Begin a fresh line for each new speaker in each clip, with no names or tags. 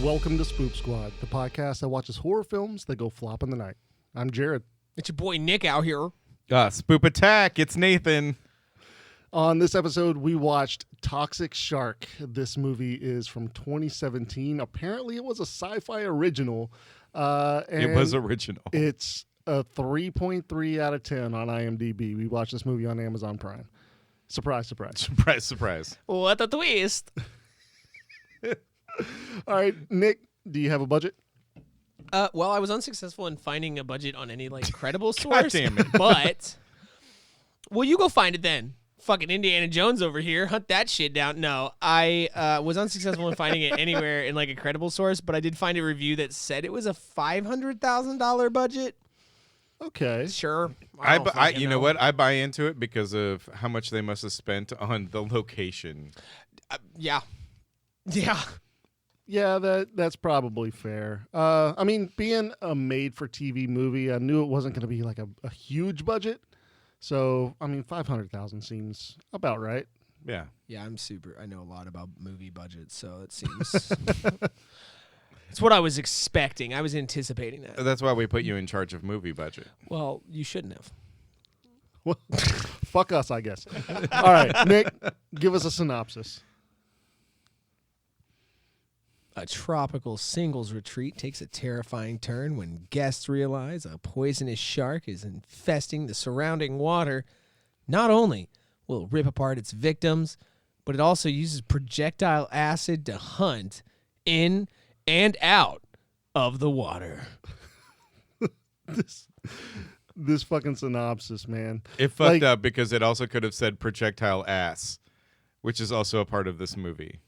Welcome to Spoop Squad, the podcast that watches horror films that go flop in the night. I'm Jared.
It's your boy Nick out here.
Spoop Attack, it's Nathan.
On this episode, we watched Toxic Shark. This movie is from 2017. Apparently, it was a sci-fi original.
It was original.
It's a 3.3 out of 10 on IMDb. We watched this movie on Amazon Prime. Surprise, surprise.
Surprise, surprise.
What a twist.
All right, Nick, do you have a budget?
Well, I was unsuccessful in finding a budget on any credible source.
God damn it.
But, well, you go find it then. Fucking Indiana Jones over here. Hunt that shit down. No, I was unsuccessful in finding it anywhere in a credible source, but I did find a review that said it was a $500,000 budget.
Okay.
Sure.
You know what? I buy into it because of how much they must have spent on the location.
Yeah.
Yeah, that's probably fair. I mean, being a made-for-TV movie, I knew it wasn't going to be a huge budget. So, I mean, $500,000 seems about right.
Yeah.
Yeah, I know a lot about movie budgets, so it seems... It's what I was expecting. I was anticipating that.
That's why we put you in charge of movie budget.
Well, you shouldn't have.
Well, fuck us, I guess. All right, Nick, give us a synopsis.
A tropical singles retreat takes a terrifying turn when guests realize a poisonous shark is infesting the surrounding water. Not only will it rip apart its victims, but it also uses projectile acid to hunt in and out of the water.
This fucking synopsis, man.
It fucked up because it also could have said projectile ass, which is also a part of this movie.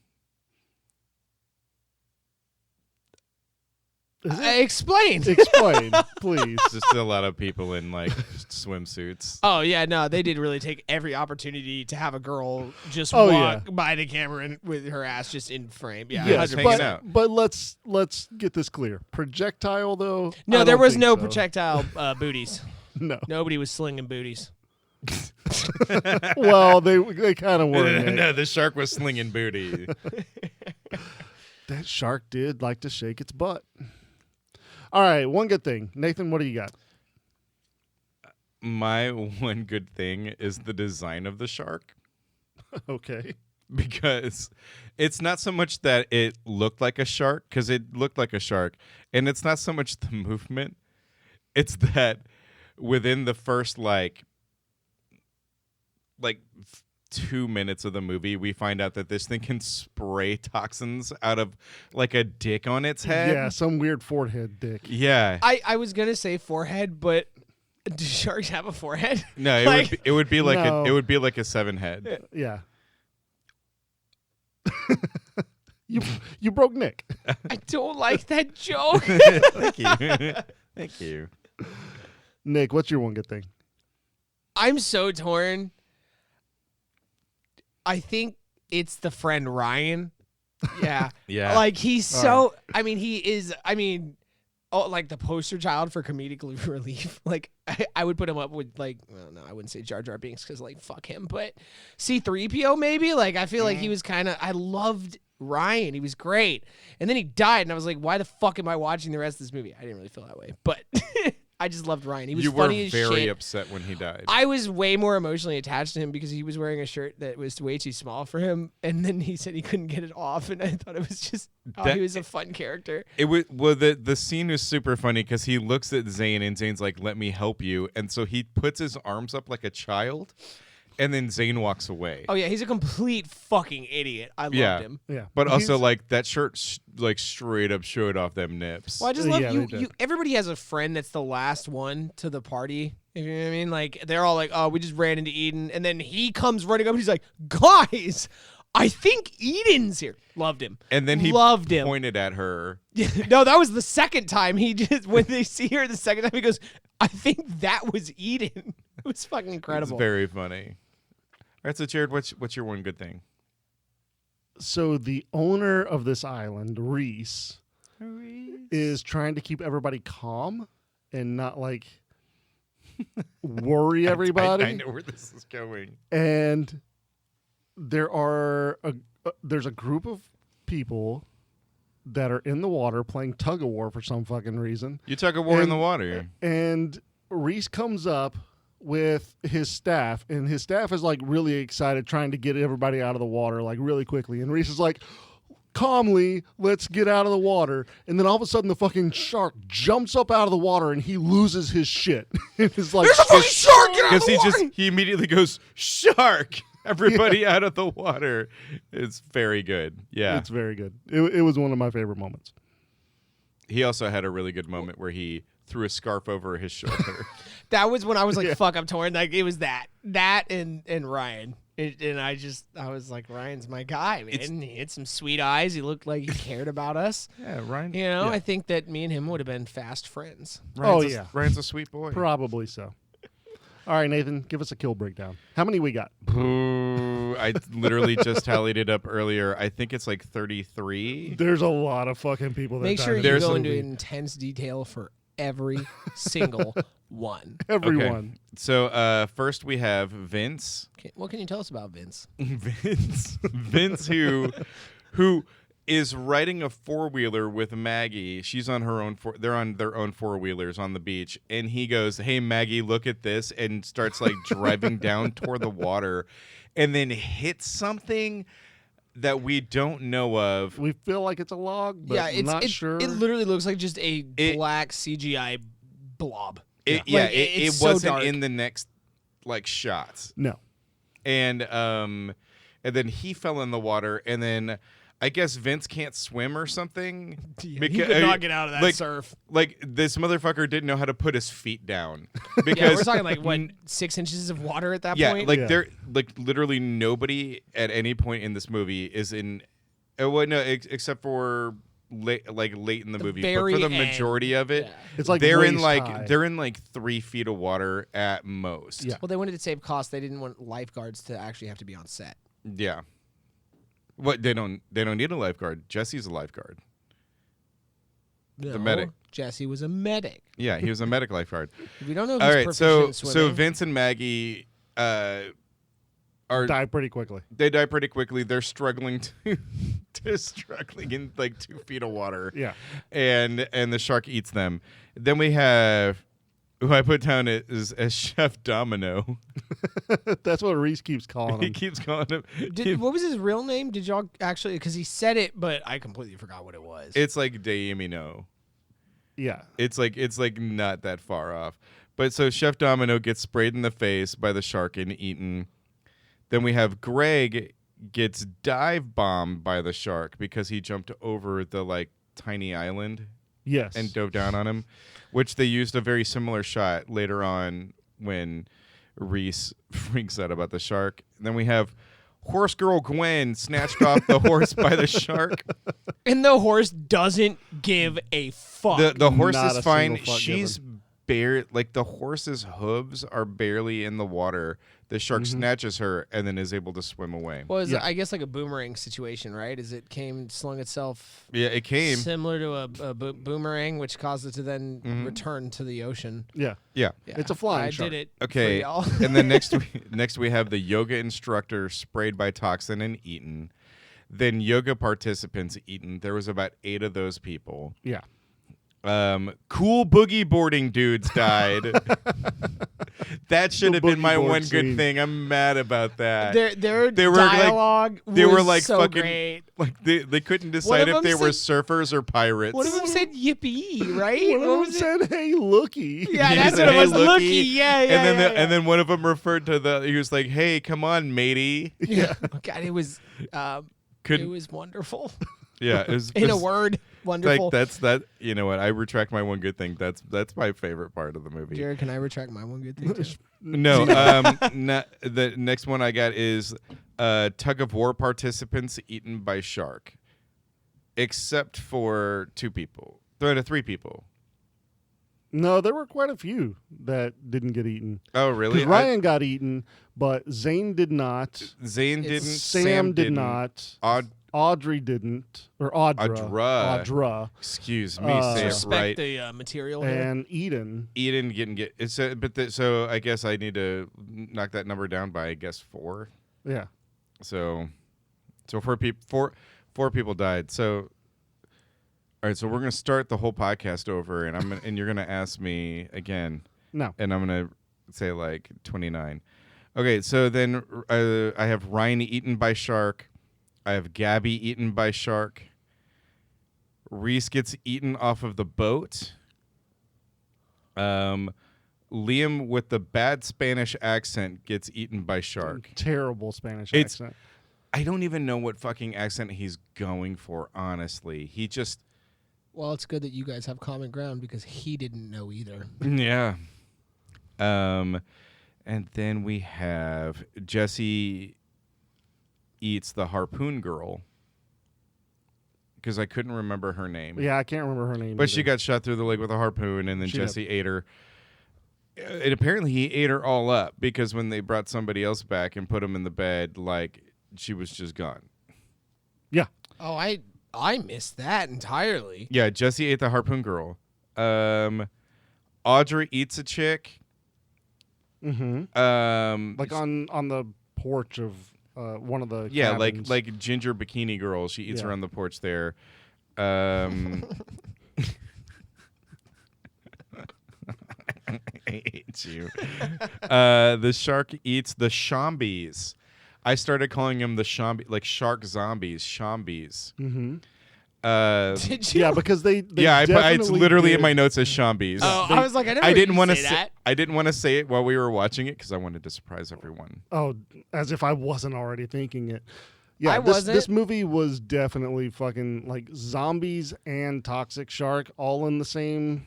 Explain,
please.
Just a lot of people in swimsuits.
Oh, yeah, no, they did really take every opportunity to have a girl just walk by the camera and with her ass just in frame. Yeah,
yes,
hanging out.
But let's get this clear. Projectile, though?
No, there was no projectile booties.
No.
Nobody was slinging booties.
Well, they kind of were.
No, the shark was slinging booty.
That shark did like to shake its butt. All right, one good thing. Nathan, what do you got?
My one good thing is the design of the shark.
Okay.
Because it's not so much that it looked like a shark, because it looked like a shark, and it's not so much the movement. It's that within the first 2 minutes of the movie, we find out that this thing can spray toxins out of a dick on its head.
Yeah, some weird forehead dick.
Yeah.
I was gonna say forehead, but do sharks have a forehead?
No, it would be like a 7 head.
Yeah. You broke Nick.
I don't like that joke.
Thank you. Thank you.
Nick, what's your one good thing?
I'm so torn. I think it's the friend Ryan. Yeah.
Yeah.
He's so, right. He is, the poster child for comedic relief. I would put him up with, well, no, I wouldn't say Jar Jar Binks because, fuck him. But C-3PO maybe? I feel like he was I loved Ryan. He was great. And then he died, and I was like, why the fuck am I watching the rest of this movie? I didn't really feel that way. But I just loved Ryan. He was funny as shit.
You were very upset when he died.
I was way more emotionally attached to him because he was wearing a shirt that was way too small for him, and then he said he couldn't get it off, and I thought it was just he was a fun character.
The scene was super funny because he looks at Zane, and Zane's like, "Let me help you," and so he puts his arms up like a child. And then Zane walks away.
Oh, yeah, he's a complete fucking idiot. I loved him.
Yeah.
But also, that shirt, straight up showed off them nips.
Well, I just love you. Everybody has a friend that's the last one to the party. You know what I mean? They're all like, oh, we just ran into Eden. And then he comes running up, and he's like, guys, I think Eden's here. Loved him.
And then he pointed at her.
No, that was the second time. When they see her the second time, he goes, I think that was Eden. It was fucking incredible.
It's very funny. All right, so Jared, what's your one good thing?
So the owner of this island, Reese, is trying to keep everybody calm and not worry everybody.
I know where this is going.
And there's a group of people that are in the water playing tug of war for some fucking reason.
You tug of war in the water.
And Reese comes up with his staff, and his staff is like really excited, trying to get everybody out of the water like really quickly. And Reese is like, calmly, let's get out of the water. And then all of a sudden the fucking shark jumps up out of the water and he loses his shit. It's like,
There's a fucking shark! Get out of the water!
He immediately goes, shark! Everybody out of the water. It's very good. Yeah.
It's very good. It was one of my favorite moments.
He also had a really good moment where he threw a scarf over his shoulder.
That was when I was like, fuck, I'm torn. Like, it was that and Ryan. And I was like, Ryan's my guy, man. He had some sweet eyes. He looked like he cared about us.
Yeah, Ryan.
You know,
yeah.
I think that me and him would have been fast friends.
Ryan's a sweet boy.
Probably so. All right, Nathan, give us a kill breakdown. How many we got?
Ooh, I literally just tallied it up earlier. I think it's like 33.
There's a lot of fucking people that
Make
died
sure
in
you
this
go into
movie.
intense detail for every single one.
Everyone.
So first we have Vince.
What can you tell us about Vince?
Vince who is riding a four-wheeler with Maggie. She's on her own they're on their own four-wheelers on the beach, and he goes, "Hey Maggie, look at this," and starts like driving down toward the water, and then hits something that we don't know of.
We feel like it's a log, but
Yeah,
not sure.
It literally looks like just a black CGI blob.
It
it's
wasn't
so dark.
in the next like shots.
No.
And then he fell in the water, and then I guess Vince can't swim or something.
He could not get out of that surf.
Like this motherfucker didn't know how to put his feet down. Because
Yeah, we're talking like what 6 inches of water at that point.
There like literally nobody at any point in this movie is in. Except for late in the movie, but
very
for the
end.
majority of it,
It's like
they're in
waist high.
they're in like 3 feet of water at most.
Yeah.
Well, they wanted to save costs. They didn't want lifeguards to actually have to be on set.
Yeah. What they don't need a lifeguard. Jesse's a lifeguard.
No,
The medic.
Jesse was a medic.
Yeah, he was a medic lifeguard.
We don't know if
All
he's
right,
proficient
so
in swimming.
Vince and Maggie
Die pretty quickly.
they die pretty quickly. They're struggling they're struggling in like 2 feet of water.
Yeah.
And the shark eats them. Then we have who I put down as Chef Domino.
That's what Reese keeps calling
He
him.
keeps calling him.
What was his real name? Did y'all actually? Because he said it, but I completely forgot what it was.
It's like Daimino.
Yeah.
It's like not that far off. But so Chef Domino gets sprayed in the face by the shark and eaten. Then we have Greg gets dive bombed by the shark because he jumped over the like tiny island
Yes.
and dove down on him, which they used a very similar shot later on when Reese freaks out about the shark. And then we have Horse Girl Gwen snatched off the horse by the shark.
And the horse doesn't give a fuck.
The horse
Not
is
a
fine.
single fuck
She's the horse's hooves are barely in the water. The shark snatches her and then is able to swim away.
Well,
Yeah.
I guess like a boomerang situation, right? Is it slung itself
Yeah, it came.
similar to a boomerang, which caused it to then return to the ocean.
Yeah.
Yeah.
Yeah.
It's a flying
I
shark.
did it.
Okay.
For y'all.
And then next we have the yoga instructor sprayed by toxin and eaten. Then yoga participants eaten. There was about 8 of those people.
Yeah.
Cool boogie boarding dudes died. That should have been
boogie
my
board
one good
scene.
thing. I'm mad about that.
Their
They were like-
dialogue
they
was
were like
so
fucking
great.
like they couldn't decide
of
if they
them
were
said-
surfers or pirates.
One of them said yippee, right?
One
What
of them
was it?
said, "Hey, looky."
Yeah,
He
that's
said,
what it
"Hey,
was. Looky, yeah, yeah.
and then
yeah,
and then one of them referred to he was like, "Hey, come on, matey."
Yeah.
God, it was it
Couldn't
was wonderful.
yeah, it was
In a
just-
word, wonderful.
Like that's that. You know what? I retract my one good thing. That's my favorite part of the movie.
Jared, can I retract my one good thing? Too?
No, the next one I got is tug of war participants eaten by shark, except for 2 people. 3 people.
No, there were quite a few that didn't get eaten.
Oh, really?
'Cause Ryan got eaten, but Zane did not.
Zane didn't.
Sam did
didn't.
not.
Aud-
Audrey didn't. Or Audra.
Excuse me, say it
Respect
right.
the material here.
And Eden.
Eden didn't get it's so I guess I need to knock that number down by I guess 4.
Yeah.
So four people died. So all right, so we're gonna start the whole podcast over, and you're gonna ask me again.
No.
And I'm gonna say like 29. Okay, so then I have Ryan eaten by shark. I have Gabby eaten by shark. Reese gets eaten off of the boat. Liam with the bad Spanish accent gets eaten by shark.
Terrible Spanish accent.
I don't even know what fucking accent he's going for, honestly. He just...
Well, it's good that you guys have common ground because he didn't know either.
Yeah. And then we have Jesse eats the harpoon girl because I couldn't remember her name.
Yeah, I can't remember her name.
But
either.
she got shot through the leg with a harpoon, and then
She
Jesse ate her. And apparently he ate her all up because when they brought somebody else back and put him in the bed, like, she was just gone.
Yeah.
Oh, I missed that entirely.
Yeah, Jesse ate the harpoon girl. Audrey eats a chick.
Mm-hmm. Like on the porch of one of the cabins.
like ginger bikini girl. She eats her on the porch there. I hate you. The shark eats the shombies. I started calling him the like shark zombies, shombies.
Mm-hmm.
Did you?
Yeah, because they
It's
definitely
literally
did.
in my notes as shombies.
Oh, I was like, I
didn't
want to
say
that.
I didn't want to say it while we were watching it because I wanted to surprise everyone.
Oh, as if I wasn't already thinking it. Yeah,
I
this
wasn't.
movie was definitely fucking like zombies and toxic shark all in the same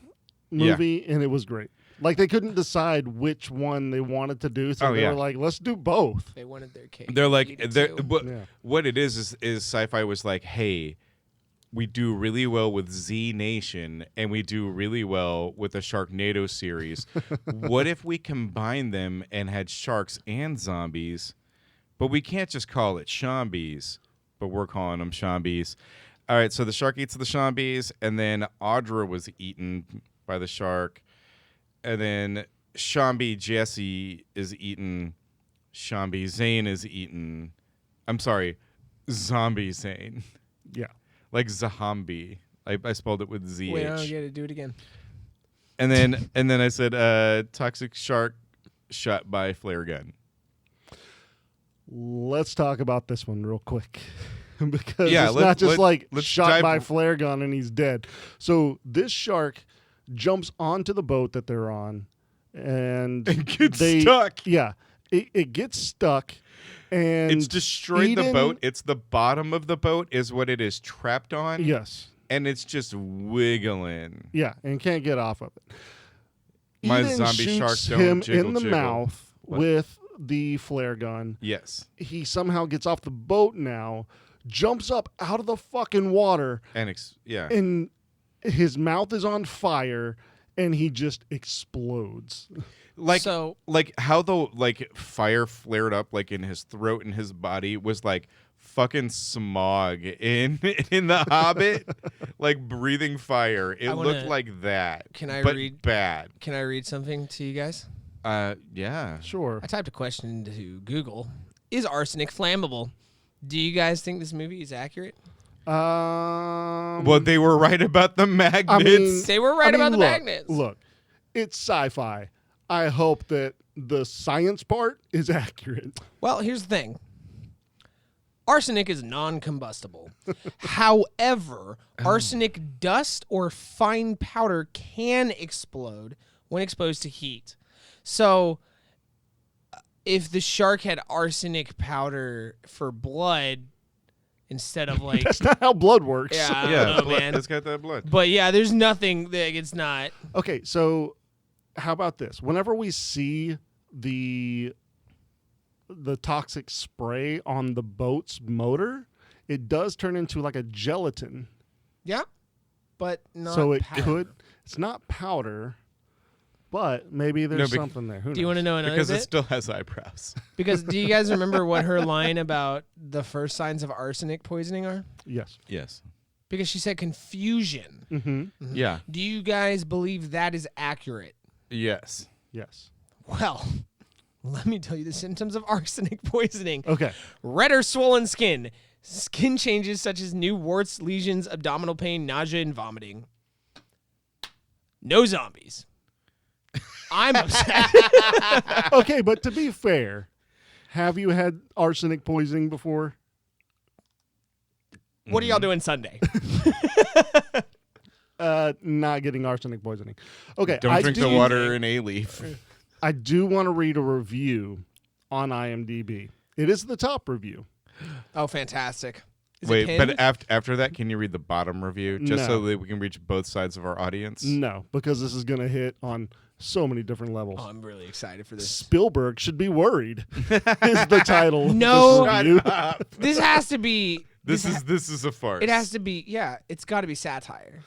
movie, and it was great. Like they couldn't decide which one they wanted to do, so they were like, "Let's do both."
They wanted their cake.
They're like,
too.
what it is Sci-Fi was like, hey, we do really well with Z Nation and we do really well with the Sharknado series. What if we combine them and had sharks and zombies? But we can't just call it Shombies, but we're calling them Shombies. All right, so the shark eats the Shombies, and then Audra was eaten by the shark, and then Shombi Jesse is eaten. Shombi Zane is eaten. I'm sorry, Zombie Zane.
Yeah.
Like Zahambi. I spelled it with ZH.
Wait, I don't get it. Do it again.
And then I said toxic shark shot by flare gun.
Let's talk about this one real quick. Because
Yeah,
it's not just like
let's
shot
dive-
by flare gun and he's dead. So this shark jumps onto the boat that they're on and
Gets stuck.
Yeah. It gets stuck and
It's destroyed the
Eden-
boat. It's the bottom of the boat is what it is trapped on.
Yes.
And it's just wiggling.
Yeah, and can't get off of it.
My
Eden
zombie shark
shoots
don't
him
jiggle,
in the
jiggle.
mouth
What?
with the flare gun.
Yes.
He somehow gets off the boat now, jumps up out of the fucking water,
And yeah.
and his mouth is on fire, and he just explodes.
Like how the fire flared up like in his throat and his body was like fucking smog in the Hobbit, like breathing fire. It looked like that.
Can I
but
read?
bad?
Can I read something to you guys?
Yeah.
Sure.
I typed a question into Google. Is arsenic flammable? Do you guys think this movie is accurate?
Well, they were right about the magnets.
mean-
They were right about the
look,
magnets.
Look, it's sci-fi. I hope that the science part is accurate.
Well, here's the thing. Arsenic is non-combustible. However, arsenic dust or fine powder can explode when exposed to heat. So, if the shark had arsenic powder for blood instead of like,
That's not how blood works.
yeah, I
yeah,
don't know, man.
it's got that blood.
But yeah, there's nothing that it's not.
Okay, so how about this? Whenever we see the toxic spray on the boat's motor, it does turn into like a gelatin.
Yeah, but not.
So it
powder.
it's not powder, but maybe there's something there. Who
Do you want to know another
Because
bit?
it still has eyebrows.
Because do you guys remember what her line about the first signs of arsenic poisoning are?
Yes.
Yes.
Because she said confusion.
Mm-hmm.
Yeah.
Do you guys believe that is accurate?
Yes.
Yes.
Well, Let me tell you the symptoms of arsenic poisoning.
Okay.
Red or swollen skin. Skin changes such as new warts, lesions, abdominal pain, nausea, and vomiting. No zombies. I'm upset.
Okay, but to be fair, have you had arsenic poisoning before?
What are y'all doing Sunday?
Not getting arsenic poisoning. Okay.
Don't drink the water in A-leaf.
I do want to read a review on IMDb. It is the top review.
Oh, fantastic. Is it
Wait,
pinned?
but after that, can you read the bottom review just so
No.
that we can reach both sides of our audience?
No, because this is going to hit on so many different levels.
Oh, I'm really excited for this.
Spielberg should be worried is the title of
No.
this review.
This has to be.
This is a farce.
It has to be. Yeah, it's got to be satire.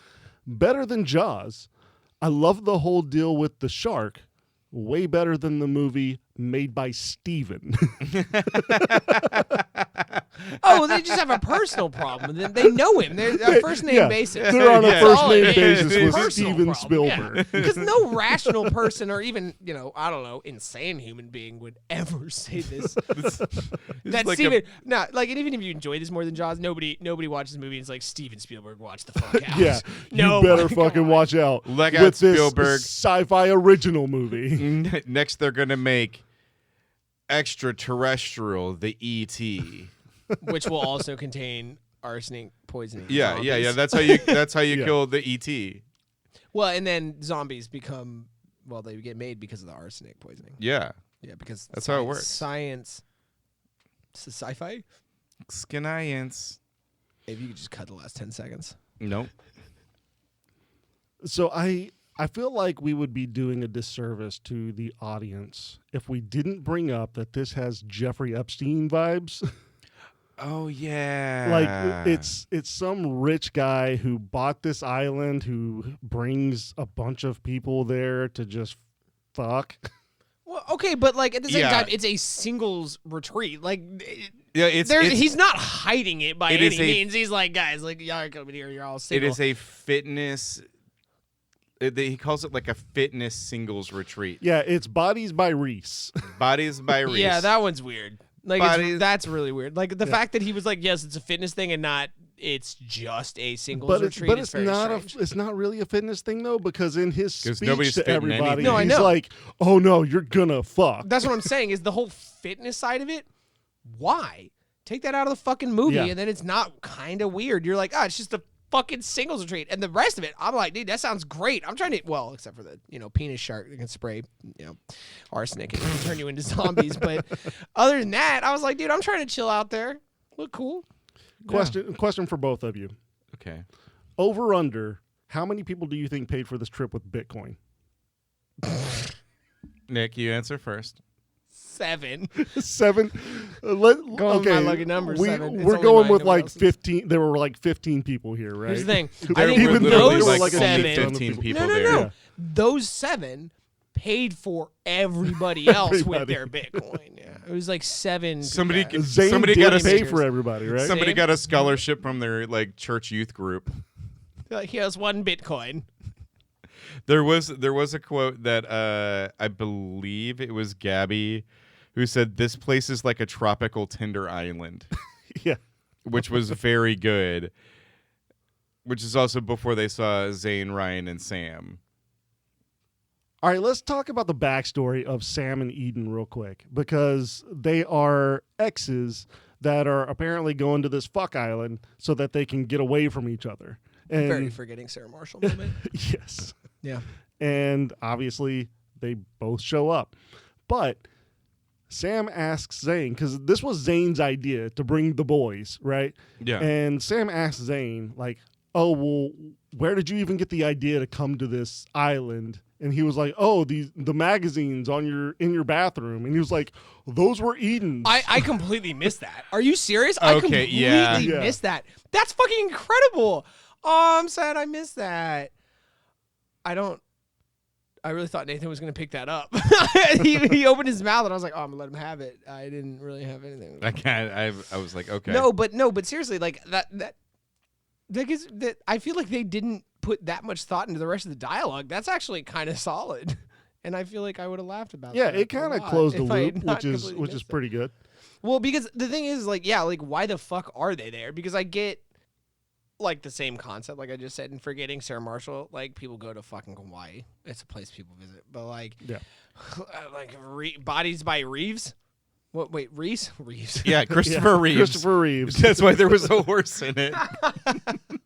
Better than Jaws. I love the whole deal with the shark. Way better than the movie made by Steven.
Oh, they just have a personal problem. They know him. They're a first name
Yeah,
basis.
They're on a
Yeah.
first
All
name
it is.
basis with
Personal
Steven
problem,
Spielberg.
Because no rational person or even, I don't know, insane human being would ever say this. That
like
Steven, and even if you enjoy this more than Jaws, nobody watches the movie and it's like, Steven Spielberg, watch the fuck out.
Yeah,
No,
you better
my
fucking
God.
watch out
Look out,
with this
Spielberg.
sci-fi original movie.
Next, they're going to make Extraterrestrial, the E.T.
Which will also contain arsenic poisoning.
Yeah.
zombies.
That's how you
Yeah.
kill the E.T.
Well, and then zombies become, they get made because of the arsenic poisoning.
Yeah.
Yeah, because
That's how it works.
Science. This is sci-fi.
Science.
If you could just cut the last 10 seconds.
Nope.
So I feel like we would be doing a disservice to the audience if we didn't bring up that this has Jeffrey Epstein vibes.
Oh yeah.
Like it's some rich guy who bought this island who brings a bunch of people there to just fuck.
Well, okay, but at the same
Yeah.
time, it's a singles retreat.
yeah, it's
He's not hiding it by
It
any
is a-
means. He's like, guys, y'all are coming here. You're all
it
single.
is a fitness. He calls it like a fitness singles retreat.
Yeah, it's Bodies by Reese.
Bodies by Reese.
Yeah, that one's weird.
Bodies-
That's really weird. The fact that he was like, yes, it's a fitness thing and not it's just a singles
But
retreat.
it's
very
not
strange.
it's not really a fitness thing though, because in his
'Cause
speech
nobody's
to
fitting
everybody,
anything.
No, I
he's
know.
like, "Oh no, you're gonna fuck."
That's what I'm saying is the whole fitness side of it. Why? Take that out of the fucking movie
Yeah.
and then it's not kind of weird. You're like, it's just a fucking singles retreat. And the rest of it, I'm like, dude, that sounds great. I'm trying to, except for the, penis shark that can spray, arsenic and turn you into zombies. But other than that, I was like, dude, I'm trying to chill out there. Look cool.
Question for both of you.
Okay.
Over under, how many people do you think paid for this trip with Bitcoin?
Nick, you answer first.
7.
7.
Going with
Okay,
my lucky number, 7. It's
we're
only
going
mine,
with
nobody
like
else's.
15. There were like 15 people here, right?
Here's the thing.
There
I think
were
even though
literally
those
there were
like
like
only
7.
15 people
No, no,
there.
no.
Yeah.
Those 7 paid for everybody else with
Everybody.
their Bitcoin. Yeah, it was like 7.
Somebody
together.
Zane
Somebody
did
got a
pay
sticker.
for everybody, right?
Somebody
Same.
got a scholarship from their church youth group.
They're like, here's 1 Bitcoin.
There was a quote that I believe it was Gabby who said this place is like a tropical Tinder island,
Yeah.
which was very good. Which is also before they saw Zane, Ryan, and Sam.
All right, let's talk about the backstory of Sam and Eden real quick, because they are exes that are apparently going to this fuck island so that they can get away from each other. And
Very forgetting Sarah Marshall moment.
yes.
Yeah.
And obviously they both show up. But Sam asks Zane, because this was Zane's idea to bring the boys, right?
Yeah.
And Sam asks Zane, like, oh, well, where did you even get the idea to come to this island? And he was like, oh, the magazines in your bathroom. And he was like, those were Eden's.
I completely missed that. Are you serious? I
Okay,
completely
yeah.
Yeah.
missed that. That's fucking incredible. Oh, I'm sad I missed that. I really thought Nathan was going to pick that up. he opened his mouth and I was like, oh, I'm going to let him have it. I didn't really have anything.
I was like, okay.
No, but seriously, like that I feel like they didn't put that much thought into the rest of the dialogue. That's actually kind of solid. and I feel like I would have laughed about
Yeah,
that.
it kind of
a lot
closed the
if I had
loop,
not
which is
completely missed it.
pretty good.
Well, because the thing is, like, yeah, like, why the fuck are they there? Because I get, like, the same concept, like I just said, in Forgetting Sarah Marshall, like, people go to fucking Hawaii. It's a place people visit. But, like,
Yeah.
like, Bodies by Reeves? What? Wait, Reeves? Reeves.
Yeah, Christopher Reeves.
Christopher Reeves.
That's why there was a horse in it.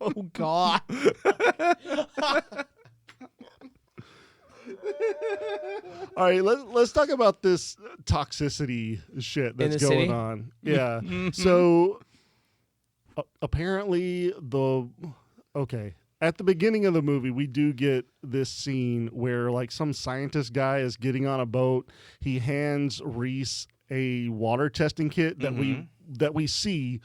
Oh, God.
All right, let's talk about this toxicity shit that's
the
going
city?
on. Yeah. So apparently at the beginning of the movie, we do get this scene where like some scientist guy is getting on a boat. He hands Reese a water testing kit that we see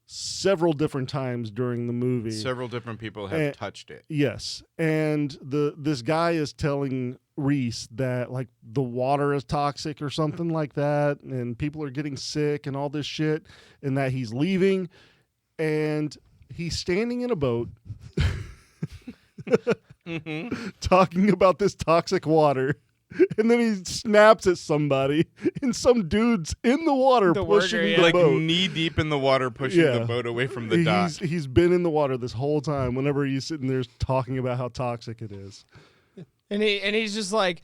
several different times during the movie.
Several different people have touched it.
Yes, and this guy is telling Reese that like the water is toxic or something like that, and people are getting sick and all this shit, and that he's leaving, and he's standing in a boat talking about this toxic water. And then he snaps at somebody, and some dude's in the water
The
pushing
worker,
the
yeah.
Like
boat.
knee deep in the water, pushing
Yeah.
the boat away from the dock.
He's been in the water this whole time. Whenever he's sitting there talking about how toxic it is.
And he's just like,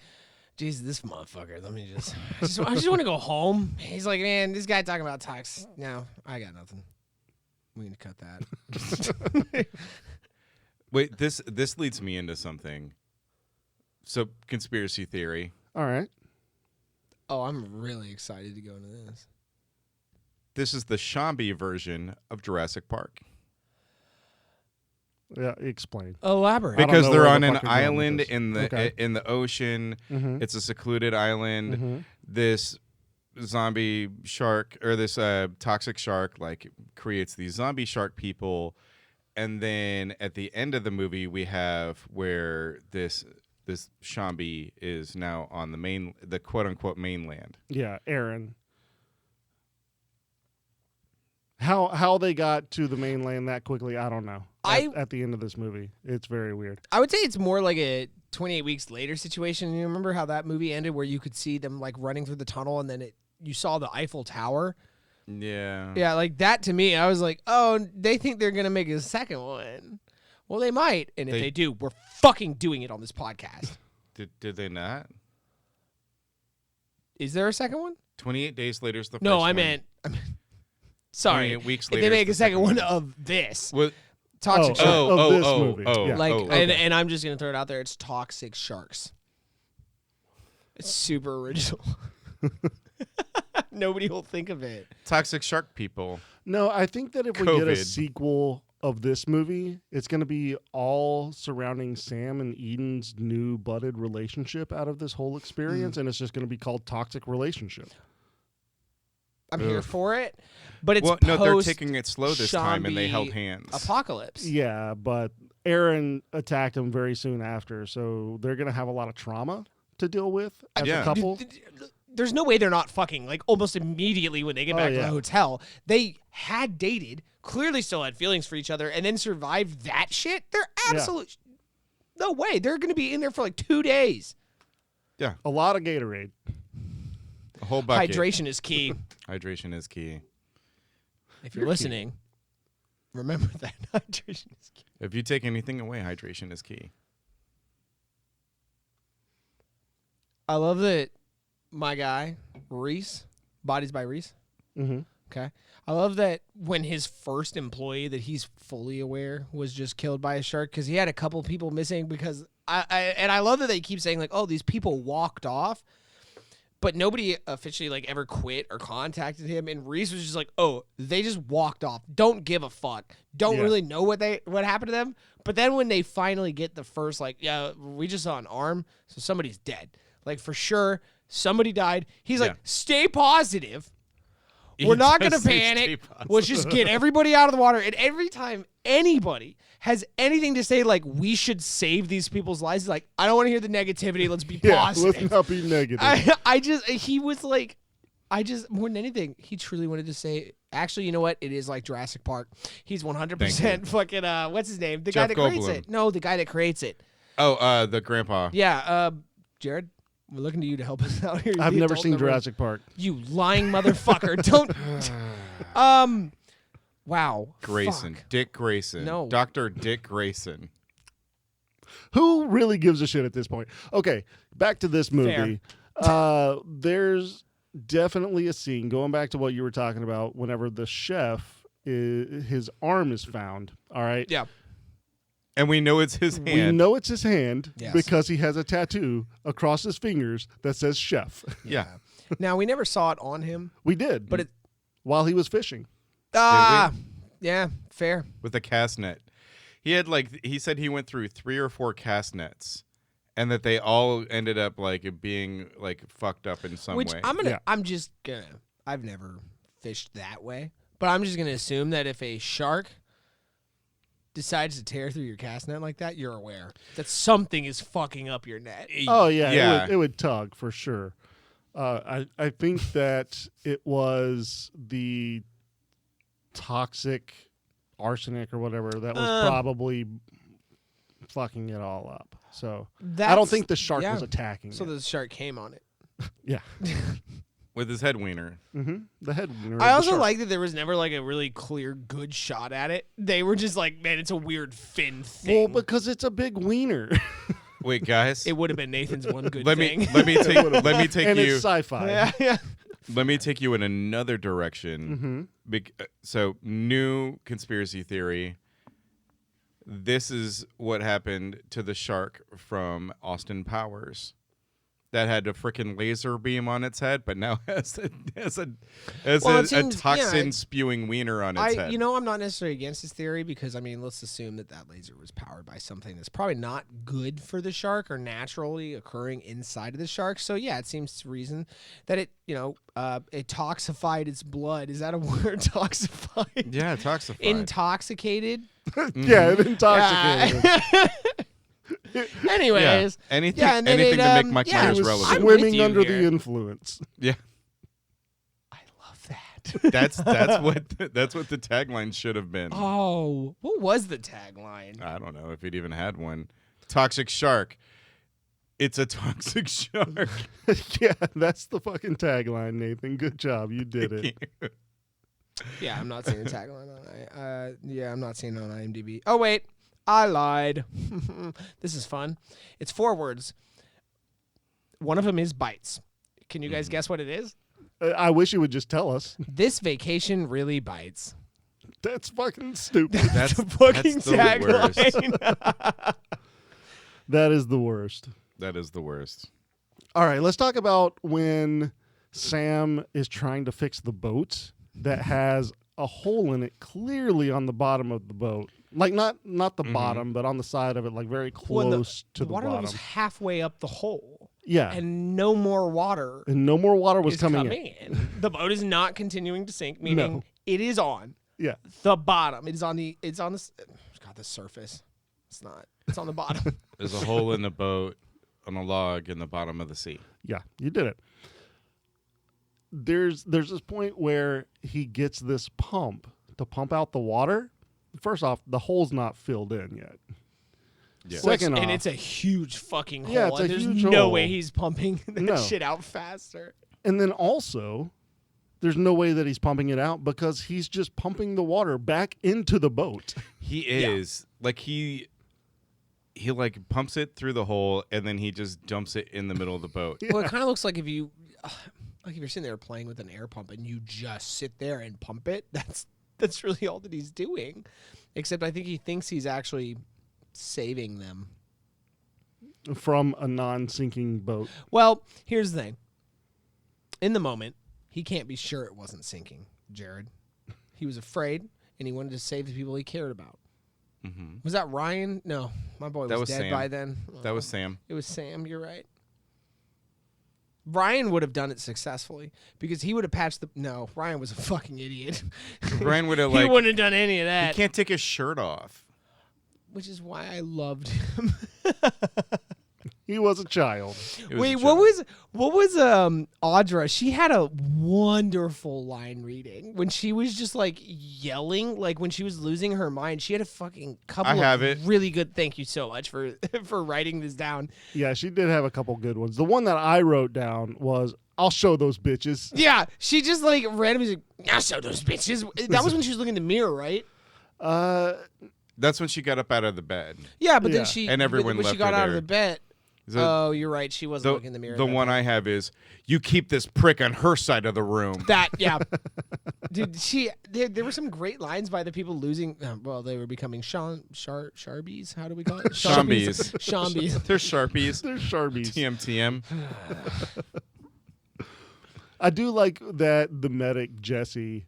Jesus, this motherfucker. Let me I just want to go home. He's like, man, this guy talking about tox. No, I got nothing. We need to cut that.
Wait, this leads me into something. So, conspiracy theory.
All right.
Oh, I'm really excited to go into this.
This is the Shambi version of Jurassic Park.
Yeah, explain.
Elaborate.
don't
Because
know
they're
where
on
the
an
fuck you're going with
island
this.
in the
Okay.
in the ocean.
Mhm.
It's a secluded island.
Mhm.
This zombie shark or this toxic shark like creates these zombie shark people, and then at the end of the movie we have where this Shambi is now on the quote unquote mainland.
Yeah, Aaron. How they got to the mainland that quickly, I don't know. At the end of this movie, it's very weird.
I would say it's more like a 28 weeks later situation. You remember how that movie ended where you could see them like running through the tunnel and then you saw the Eiffel Tower?
Yeah.
Yeah, like that to me, I was like, oh, they think they're going to make a second one. Well, they might. And if they do, we're fucking doing it on this podcast.
Did they not?
Is there a second one?
28 days later is the first
No, I
one.
meant sorry.
28 weeks
If
later
they
is
make
the
a second one
one.
of this.
What?
Toxic Shark.
Of this movie. Yeah.
Like,
okay.
and I'm just going to throw it out there. It's Toxic Sharks. It's super original. Nobody will think of it.
Toxic shark people.
No, I think that if we get a
COVID.
sequel of this movie, it's going to be all surrounding Sam and Eden's new budded relationship out of this whole experience, and it's just going to be called Toxic Relationship.
I'm here for it, but it's
No, they're
post
taking it slow this time, and they held
Shambi
hands.
Apocalypse.
Yeah, but Aaron attacked him very soon after, so they're going to have a lot of trauma to deal with as
Yeah.
a couple.
There's no way they're not fucking like almost immediately when they get back to
yeah.
the hotel. They had dated, clearly still had feelings for each other, and then survived that shit. They're absolute no way. They're going to be in there for like 2 days.
Yeah,
A lot of Gatorade.
a whole bucket.
Hydration is key.
Hydration is key.
If you're listening, remember that hydration is key.
If you take anything away, hydration is key.
I love that my guy, Reese, Bodies by Reese.
Mm-hmm.
Okay. I love that when his first employee that he's fully aware was just killed by a shark because he had a couple people missing because I love that they keep saying like, oh, these people walked off, but nobody officially like ever quit or contacted him. And Reese was just like, oh, they just walked off. Don't give a fuck. Don't
Yeah.
really know what happened to them. But then when they finally get the first like, yeah, we just saw an arm, so somebody's dead. Like for sure, somebody died. He's like, stay positive. We're not going to panic. Let's just get everybody out of the water. And every time anybody has anything to say, like, we should save these people's lives, like, I don't want to hear the negativity. Let's be
Yeah,
positive.
let's not be negative.
He was like, more than anything, he truly wanted to say, actually, you know what? It is like Jurassic Park. He's 100% fucking, what's his name? The guy
Jeff
that creates
Goldblum.
it. No, the guy that creates it.
Oh, the grandpa.
Yeah, Jared. We're looking to you to help us out here.
I've never seen Jurassic Park.
You lying motherfucker. Don't. Wow.
Grayson.
Fuck.
Dick Grayson.
No.
Dr. Dick Grayson.
Who really gives a shit at this point? Okay, back to this movie. There's definitely a scene, going back to what you were talking about, whenever the chef, his arm is found, all right?
Yeah.
And we know it's his hand.
We know it's his hand
Yes.
because he has a tattoo across his fingers that says chef.
Yeah.
Now, we never saw it on him,
We did.
but it.
While he was fishing.
Yeah, fair.
With a cast net. He had he said he went through 3 or 4 cast nets, and that they all ended up being fucked up in some
Which
way.
I'm just gonna. I've never fished that way, but I'm just gonna assume that if a shark decides to tear through your cast net like that, you're aware that something is fucking up your net.
Oh, yeah. It would tug for sure. I think that it was the toxic arsenic or whatever that was probably fucking it all up. So I don't think the shark was attacking
So
it.
the shark came on it.
Yeah.
With his head wiener.
The head.
I also like that there was never a really clear good shot at it. They were just man, it's a weird fin thing.
Well, because it's a big wiener.
Wait, guys.
It would have been Nathan's one good
let
thing.
me take
and
you.
it's sci-fi.
yeah.
Let me take you in another direction. So, new conspiracy theory. This is what happened to the shark from Austin Powers that had a freaking laser beam on its head, but now has a toxin spewing wiener on its head.
I'm not necessarily against this theory because, let's assume that laser was powered by something that's probably not good for the shark or naturally occurring inside of the shark. So, yeah, it seems to reason that it, it toxified its blood. Is that a word? Toxified?
Yeah, toxified.
Intoxicated?
Yeah, it intoxicated.
Anyways.
Yeah. Anything to make my claims relevant.
I'm with
Swimming
you
under
here.
the influence.
Yeah.
I love that.
That's what the tagline should have been.
Oh, what was the tagline?
I don't know if it even had one. Toxic shark. It's a toxic shark.
Yeah, that's the fucking tagline, Nathan. Good job. You did it.
Yeah, I'm not seeing the tagline on I'm not seeing it on IMDb. Oh wait, I lied. This is fun. It's 4 words. One of them is bites. Can you guys guess what it is?
I wish you would just tell us.
This vacation really bites.
That's fucking stupid.
That's
the fucking
that's the worst.
tagline.
That is the worst.
That is the worst.
All right, let's talk about when Sam is trying to fix the boat that has a hole in it clearly on the bottom of the boat. Not the bottom, but on the side of it, very close to the
water
bottom.
was halfway up the hole.
Yeah.
And no more water
And no more water was
is
coming
in. The boat is not continuing to sink, meaning
No.
it is on
Yeah.
the bottom. It's on the surface. It's not. It's on the bottom.
There's a hole in the boat on a log in the bottom of the sea.
Yeah, you did it. There's this point where he gets this pump to pump out the water. First off, the hole's not filled in yet.
Yeah.
Second off,
and it's a huge fucking hole.
Yeah, it's a
There's
huge
no
hole.
way he's pumping that
No.
shit out faster.
and then also, there's no way that he's pumping it out because he's just pumping the water back into the boat.
He is he pumps it through the hole and then he just dumps it in the middle of the boat.
Well, it kind of looks like if you're sitting there playing with an air pump and you just sit there and pump it. That's really all that he's doing. Except I think he thinks he's actually saving them.
From a non-sinking boat.
Well, here's the thing. In the moment, he can't be sure it wasn't sinking, Jared. He was afraid, and he wanted to save the people he cared about.
Mm-hmm.
Was that Ryan? No, my boy
That
was
was
dead
Sam.
by then.
That was Sam.
It was Sam, you're right. Ryan would have done it successfully because he would have patched the... No, Ryan was a fucking idiot.
Ryan would have
He wouldn't have done any of
he
that.
can't take his shirt off.
Which is why I loved him.
He was a child.
Wait, what was Audra? She had a wonderful line reading when she was just like yelling, like when she was losing her mind. She had a fucking couple of really good. Thank you so much for for writing this down.
Yeah, she did have a couple good ones. The one that I wrote down was, "I'll show those bitches."
Yeah, she just like randomly like, "I'll show those bitches." That was when she was looking in the mirror, right?
That's when she got up out of the bed.
Yeah, but then she
and everyone
when
left
she got
her
out of
there.
the bed. Oh, you're right. She wasn't looking in the mirror.
The one I have is, "You keep this prick on her side of the room."
Yeah. Dude, there were some great lines by the people losing. Well, they were becoming Sharbies. How do we call it?
Shombies.
Shombies.
They're Sharpies.
They're Sharpies.
TM.
I do like that the medic Jesse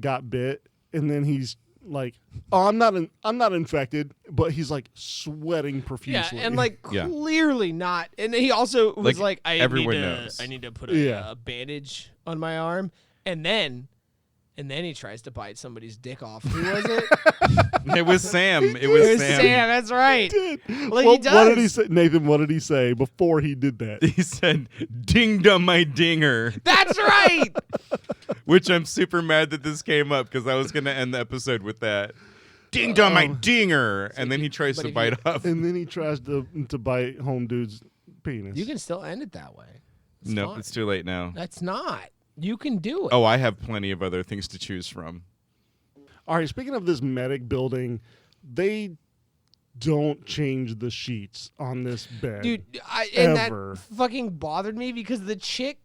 got bit, and then he's like, "Oh, I'm not infected," but he's like sweating profusely.
Yeah, and like clearly not. And he also was like,
everyone knows.
I need to put a bandage on my arm, and then he tries to bite somebody's dick off. Who was it?
It was Sam.
It was Sam. That's right.
He
Like he does.
What did he say, Nathan? What did he say before he did that?
He said, "Dinged on my dinger."
That's right.
Which I'm super mad that this came up because I was going to end the episode with that. "Dinged on my dinger," and then he tries to bite off.
And then he tries to bite home dude's penis.
You can still end it that way.
Nope, it's too late now.
That's not. You can do it.
Oh, I have plenty of other things to choose from.
All right, speaking of this medic building, they don't change the sheets on this bed.
Dude, and that fucking bothered me because the chick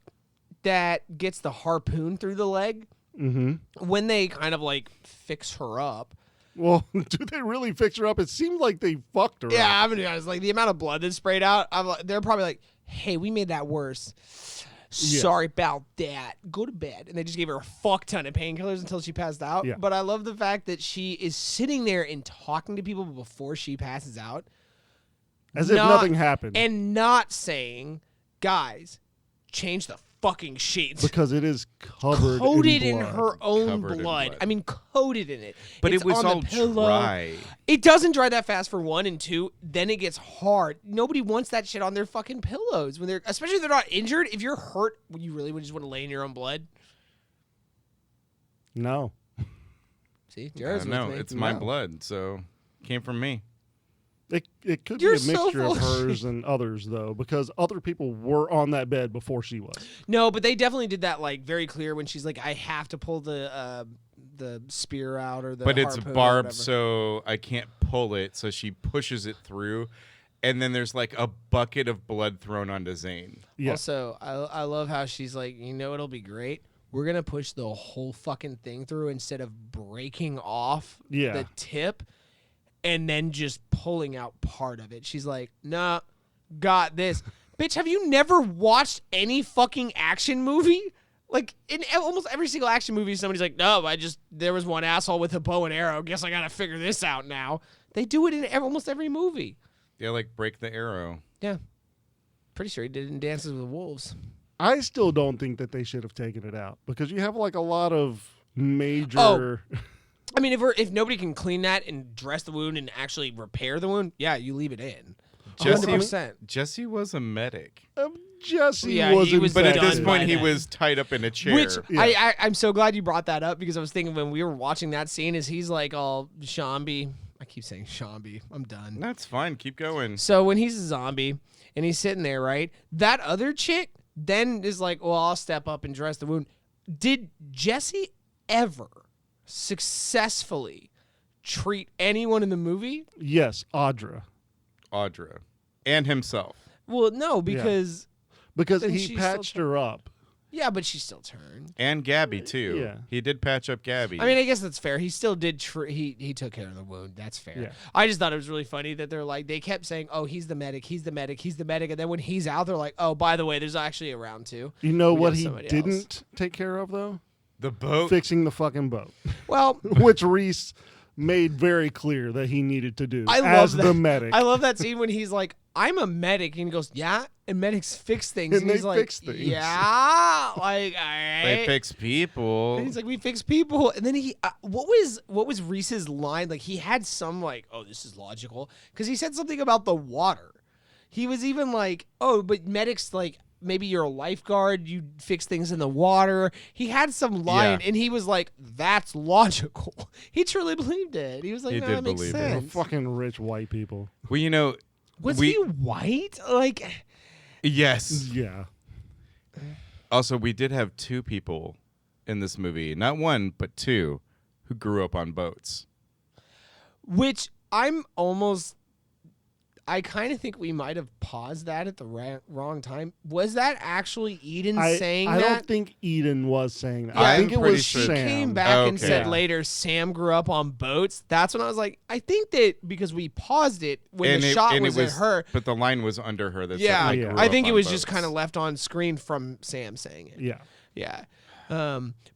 that gets the harpoon through the leg, when they kind of like fix her up.
Well, do they really fix her up? It seemed like they fucked her up.
Yeah, I'm gonna be honest. Like the amount of blood that's sprayed out, they're probably like, "Hey, we made that worse. Sorry about that. Go to bed." And they just gave her a fuck ton of painkillers until she passed out.
Yeah.
But I love the fact that she is sitting there and talking to people before she passes out.
As if nothing happened.
And not saying, "Guys, change the fucking sheets."
Because it is coated
in
blood.
her own
Covered in
blood.
blood.
I mean, coated in it.
But
It's
it was
on the
all
pillow.
dry.
It doesn't dry that fast for one, and two, then it gets hard. Nobody wants that shit on their fucking pillows when they're, especially if they're not injured. If you're hurt, would you really just want to lay in your own blood?
No.
See, Jared's with
No,
me.
it's my blood, so it came from me.
It could
You're
be a
so
mixture of
full of
hers and others, though, because other people were on that bed before she was.
No, but they definitely did that like very clear when she's like, "I have to pull the spear out or the."
But it's
harpoon or
barbed,
whatever.
so I can't pull it. So she pushes it through, and then there's like a bucket of blood thrown onto Zane.
Yeah.
Also, I love how she's like, "You know, it'll be great. We're gonna push the whole fucking thing through instead of breaking off the tip and then just pulling out part of it." She's like, "Nah, got this." Bitch, have you never watched any fucking action movie? Like, in almost every single action movie, somebody's like, "No, there was one asshole with a bow and arrow. Guess I gotta figure this out now." They do it in almost every movie.
Yeah, like break the arrow.
Yeah. Pretty sure he did it in Dances with Wolves.
I still don't think that they should have taken it out because you have like a lot of major.
I mean, if nobody can clean that and dress the wound and actually repair the wound, yeah, you leave it in. 100%.
Jesse was a medic.
Jesse
Yeah,
wasn't.
he was
But at
done
this
by
point, he
then.
was tied up in a chair.
Which I'm so glad you brought that up because I was thinking when we were watching that scene is he's like all zombie. I keep saying zombie. I'm done.
That's fine. Keep going.
So when he's a zombie and he's sitting there, right? That other chick then is like, "Well, I'll step up and dress the wound." Did Jesse ever successfully treat anyone in the movie?
Yes, Audra.
And himself.
Well, no, because then
he
she
patched
still
her up.
yeah, but she still turned.
And Gabby, too.
Yeah.
He did patch up Gabby.
I mean, I guess that's fair. He still did. He took care of the wound. That's fair.
Yeah.
I just thought it was really funny that they're like they kept saying, "Oh, he's the medic. He's the medic. He's the medic," and then when he's out, they're like, "Oh, by the way, there's actually a round two."
You know
We
what
got
he
somebody
didn't take care of, though?
the boat.
Fixing the fucking boat,
Well,
which Reese made very clear that he needed to do
I love
as
that.
the medic.
I love that scene when he's like, "I'm a medic," and he goes, "Yeah," and medics fix things,
And
he's
they
like,
fix things.
"Yeah, like all right."
They fix people.
And he's like, "We fix people," and then he, what was Reese's line? Like he had some like, "Oh, this is logical," because he said something about the water. He was even like, oh, but medics, like, maybe you're a lifeguard, you fix things in the water. He had some line, and he was like, that's logical. He truly believed it. He was like,
He
no,
did
that makes
believe it.
sense.
Fucking rich white people.
Well,
Was he white? Like,
yes.
Yeah.
Also, we did have 2 people in this movie, not 1, but 2, who grew up on boats.
which I kind of think we might have paused that at the wrong time. Was that actually Eden saying that?
I don't think Eden was saying that.
Yeah,
I think
I'm
it was
pretty sure-
Sam.
He came back and
Okay.
said
Yeah.
later Sam grew up on boats. That's when I was like, I think that because we paused it when the shot was at her.
But the line was under her. That
Yeah,
said,
Yeah.
grew
I
up
think it
on
was just
boats.
kind of left on screen from Sam saying it.
Yeah.
Yeah.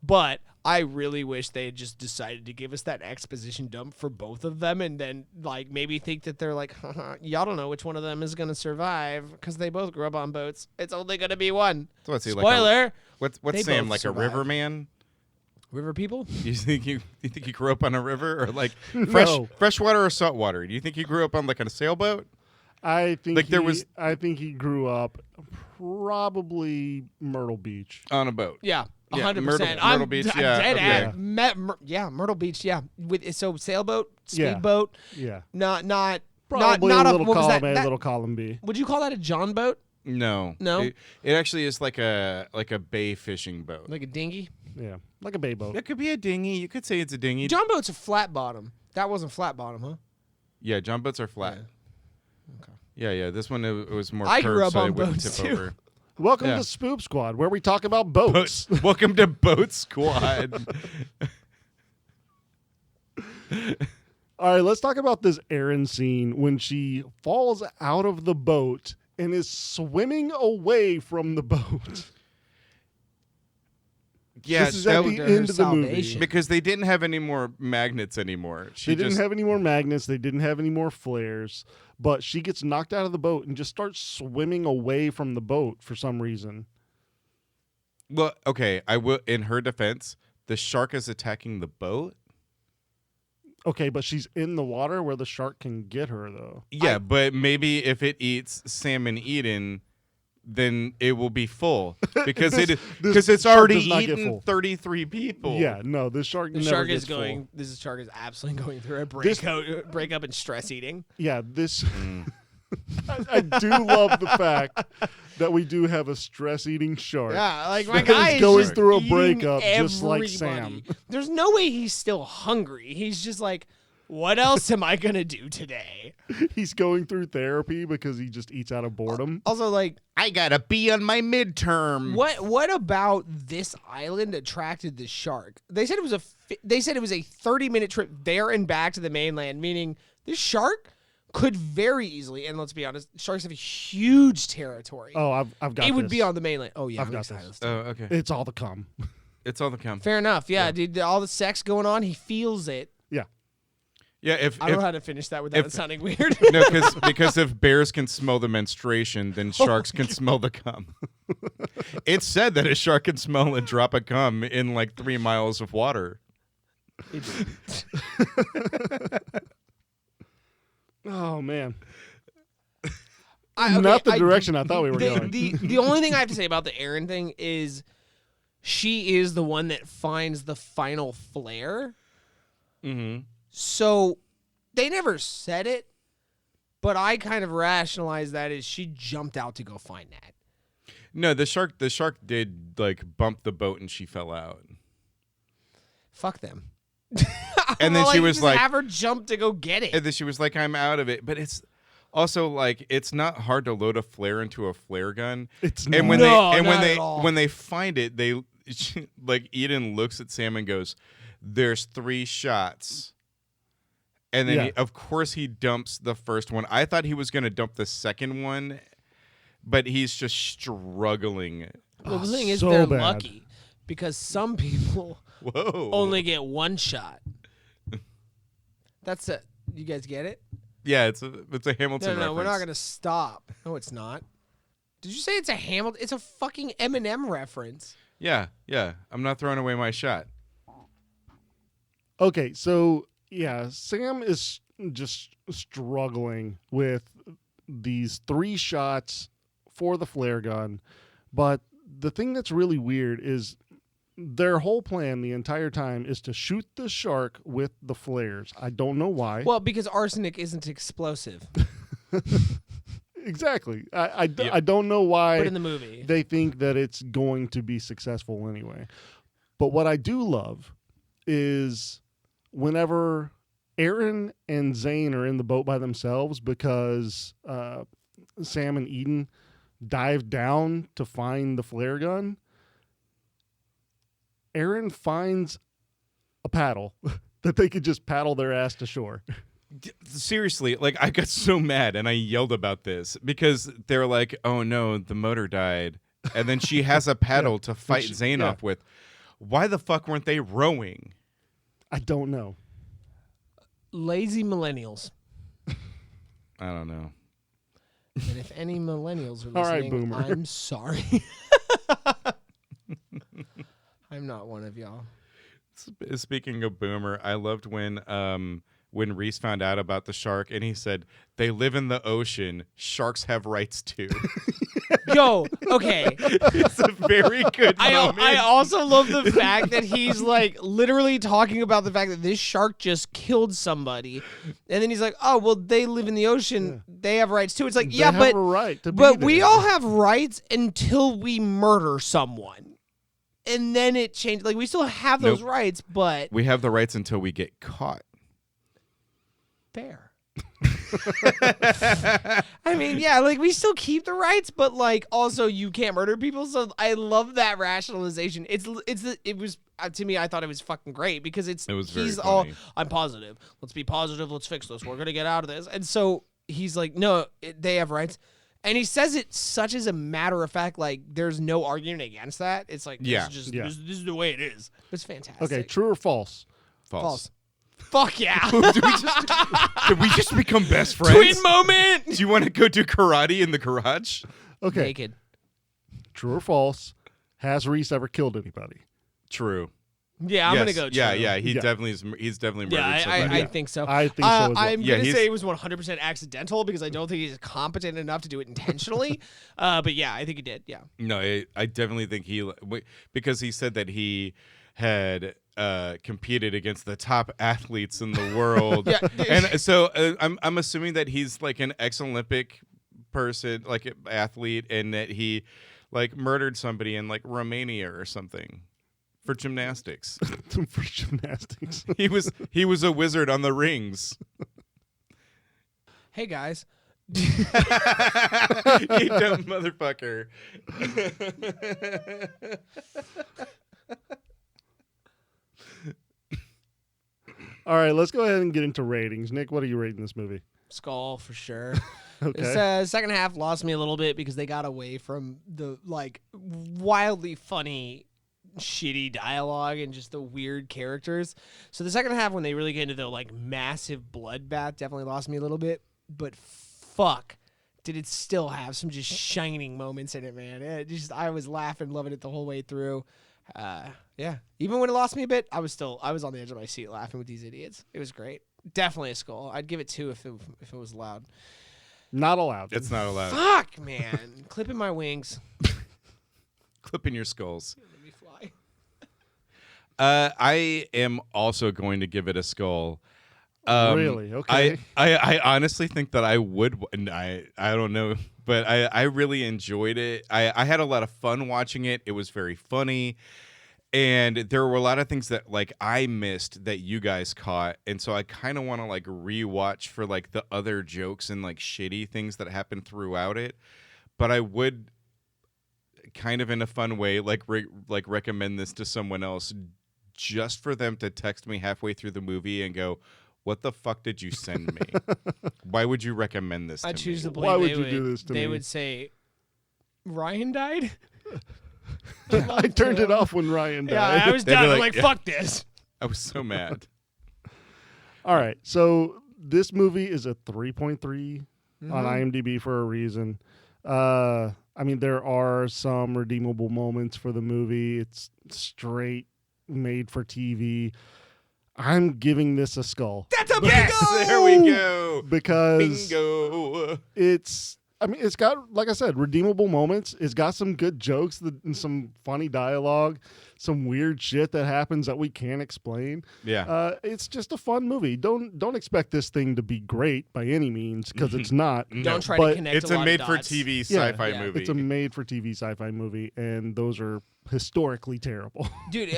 But I really wish they had just decided to give us that exposition dump for both of them and then like maybe think that they're like, y'all don't know which one of them is going to survive because they both grew up on boats. It's only going to be one.
So what's he,
Spoiler.
What's
They
Sam,
both
like
survived.
a riverman?
River people?
You think you grew up on a river or like
No.
freshwater or saltwater? Do you think he grew up on like a sailboat?
I think
Like, there was-
I think he grew up probably Myrtle Beach.
On a boat.
Yeah.
Yeah,
100%.
Myrtle
I'm
Beach,
I'm
yeah,
dead
okay.
at Myrtle Beach. Yeah, so sailboat,
Yeah.
speedboat,
Yeah.
not
Probably
not
a
a
little
what was
column
that?
A,
That-
little column B.
Would you call that a John boat,
No.
No?
It actually is like a bay fishing boat.
like a dinghy?
Yeah. Like a bay boat.
It could be a dinghy. You could say it's a dinghy.
John boat's a flat bottom. That wasn't flat bottom, huh?
Yeah, John boats are flat.
Yeah. Okay.
Yeah. This one it was more
I
curved,
grew up
so
on
it wouldn't
boats,
tip
too.
over.
Welcome
Yeah.
to Spoop Squad, where we talk about boats.
Welcome to Boat Squad.
All right, let's talk about this Erin scene when she falls out of the boat and is swimming away from the boat.
Yeah,
This is
that
at
was-
the
was her
end of the movie.
salvation.
because they didn't have any more magnets anymore.
They didn't have any more magnets. They didn't have any more flares. But she gets knocked out of the boat and just starts swimming away from the boat for some reason.
Well, okay. I will. In her defense, the shark is attacking the boat.
Okay, but she's in the water where the shark can get her, though.
Yeah, but maybe if it eats Sam and Eden, then it will be full because
This
it's
shark
already
does not get
eaten
full.
33 people.
Yeah, no, this shark
The
never
shark
gets
is going.
full.
This shark is absolutely going through a
This-
breakup and stress eating.
Yeah, this.
Mm.
I do love the fact that we do have a stress-eating shark.
Yeah, like my
That
guy
is
is
going
just
through a
eating
breakup just like
everybody.
Sam.
There's no way he's still hungry. He's just like, what else am I gonna do today?
He's going through therapy because he just eats out of boredom.
Also, like,
I gotta be on my midterm.
what about this island attracted the shark? They said it was a 30-minute trip there and back to the mainland, meaning this shark could very easily, and let's be honest, sharks have a huge territory.
Oh, I've got
it would
this.
be on the mainland. Oh yeah,
I've
I'm
got
excited.
this.
Oh, okay.
It's all the cum.
It's all the cum.
Fair enough. Yeah, dude, all the sex going on, he feels it.
Yeah.
Yeah, if
I don't know how to finish that without
if-
it sounding weird.
no, because if bears can smell the menstruation, then sharks can smell the cum. It's said that a shark can smell a drop of cum in like 3 miles of water.
Oh man.
Okay,
Not the direction I thought we were
the,
going.
The only thing I have to say about the Erin thing is she is the one that finds the final flare.
Mm-hmm.
So they never said it, but I kind of rationalized that as she jumped out to go find that.
No, the shark did like bump the boat and she fell out.
Fuck them.
And then
Well,
she
you
was
just
like-
have her jump to go get it.
And then she was like, I'm out of it. But it's also like it's not hard to load a flare into a flare gun.
It's
And when
No,
they and
not at all.
when they find it, like Eden looks at Sam and goes, "There's 3 shots." And then
Yeah.
of course he dumps the first one. I thought he was going to dump the second one, but he's just struggling.
Well, the thing is,
so
they're
bad.
lucky because some people
Whoa.
only get 1 shot. That's it. You guys get it?
Yeah, it's a Hamilton
No, we're not
reference.
gonna stop. No, it's not. Did you say it's a Hamilton? It's a fucking Eminem reference.
Yeah. I'm not throwing away my shot.
Okay, so yeah, Sam is just struggling with these 3 shots for the flare gun. But the thing that's really weird is their whole plan the entire time is to shoot the shark with the flares. I don't know why.
Well, because arsenic isn't explosive.
Exactly. I don't know why
But in the movie,
they think that it's going to be successful anyway. But what I do love is whenever Aaron and Zane are in the boat by themselves because Sam and Eden dive down to find the flare gun, Aaron finds a paddle that they could just paddle their ass to shore.
Seriously, like I got so mad and I yelled about this because they're like, "Oh no, the motor died," and then she has a paddle to fight Zane off with. Why the fuck weren't they rowing?
I don't know.
lazy millennials.
I don't know.
And if any millennials are
All right,
listening,
boomer.
I'm sorry. I'm not one of y'all.
Speaking of boomer, I loved when Reese found out about the shark and he said, "They live in the ocean. Sharks have rights too."
Yo, okay.
It's a very good moment.
I also love the fact that he's like literally talking about the fact that this shark just killed somebody, and then he's like, "Oh, well, they live in the ocean. They have rights too." It's like,
They
yeah,
have a right to be
but we
there.
all have rights until we murder someone, and then it changed. Like we still have those
Nope.
rights, but
We have the rights until we get caught.
fair. I mean, yeah, like we still keep the rights, but like also you can't murder people. So I love that rationalization. It was to me, I thought it was fucking great because
It was very
he's all,
funny.
I'm positive. Let's be positive. Let's fix this. We're gonna get out of this. And so he's like, no, they have rights. And he says it such as a matter of fact, like there's no argument against that. It's like,
Yeah.
this is just
Yeah.
this is the way it is. It's fantastic.
Okay, true or false?
False. Fuck yeah.
Did we just become best friends?
Twin moment.
Do you want to go do karate in the garage?
Okay,
Naked.
true or false? Has Reese ever killed anybody?
True.
Yeah, I'm
Yes.
gonna go. True.
Yeah. He
Yeah.
definitely is. He's definitely murdered
Yeah,
somebody.
I think so.
I think so as well.
I'm
Yeah,
gonna
he's-
say it was 100% accidental because I don't think he's competent enough to do it intentionally. But yeah, I think he did. Yeah.
No, I definitely think because he said that he had competed against the top athletes in the world.
Yeah.
And so I'm assuming that he's like an ex-Olympic person, like an athlete, and that he like murdered somebody in like Romania or something for gymnastics.
For gymnastics.
He was a wizard on the rings.
Hey guys.
You dumb motherfucker.
All right, let's go ahead and get into ratings. Nick, what are you rating this movie?
Skull for sure.
Okay.
This second half lost me a little bit because they got away from the like wildly funny shitty dialogue and just the weird characters. So the second half when they really get into the like massive bloodbath definitely lost me a little bit, but fuck did it still have some just shining moments in it, man. I was laughing, loving it the whole way through. Yeah, even when it lost me a bit, I was on the edge of my seat laughing with these idiots. It was great. Definitely a Skull. I'd give it 2 if it was allowed.
Not allowed.
It's not allowed.
Fuck, man. Clipping my wings.
Clipping your skulls.
Let me fly.
I am also going to give it a skull.
Really? Okay.
I honestly think that I would, and I don't know, but I really enjoyed it. I had a lot of fun watching it. It was very funny. And there were a lot of things that like I missed that you guys caught. And so I kind of want to like rewatch for like the other jokes and like shitty things that happened throughout it. But I would kind of in a fun way like recommend this to someone else just for them to text me halfway through the movie and go, "What the fuck did you send me? Why would you recommend this to
I choose
me?"
to believe
Why would
they
you do this to
they
me?
would say, Ryan died?
I turned it off when Ryan
Yeah,
died.
I was
They'd be
done. I'm
like,
like, fuck this.
I was so mad.
All right, so this movie is a 3.3
Mm-hmm.
on IMDb for a reason. I mean, there are some redeemable moments for the movie. It's straight made for TV. I'm giving this a skull
That's a bingo.
Yes, there we go.
because
Bingo.
it's got, like I said, redeemable moments. It's got some good jokes and some funny dialogue, some weird shit that happens that we can't explain.
Yeah.
It's just a fun movie. Don't expect this thing to be great by any means, because it's not.
Don't try
But
to connect.
It's
a
a
lot of dots.
made-for-TV
Yeah.
sci-fi
Yeah.
movie.
It's a made-for-TV sci-fi movie, and those are historically terrible.
dude.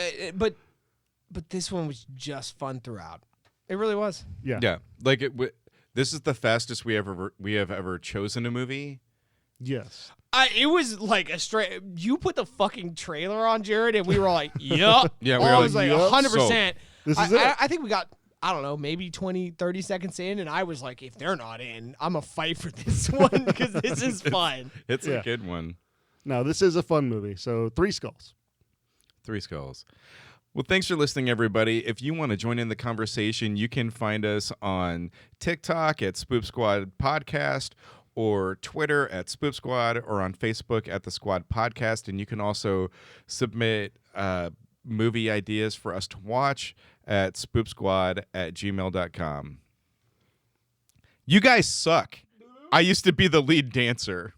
But this one was just fun throughout. It really was.
Yeah.
Yeah, like this is the fastest we have ever chosen a movie.
Yes.
It was like a straight. You put the fucking trailer on, Jared, and we were like, "Yup."
Yeah, we
I
were
was like,
like, "Yup."
100%.
This is it.
I think we got, I don't know, maybe 20, 30 seconds in, and I was like, if they're not in, I'm going to fight for this one because this is fun.
It's
Yeah.
a good one.
No, this is a fun movie. So 3 skulls.
3 skulls. Well, thanks for listening, everybody. If you want to join in the conversation, you can find us on TikTok at Spoop Squad Podcast, or Twitter at Spoop Squad, or on Facebook at The Squad Podcast. And you can also submit movie ideas for us to watch at spoopsquad@gmail.com. You guys suck. I used to be the lead dancer.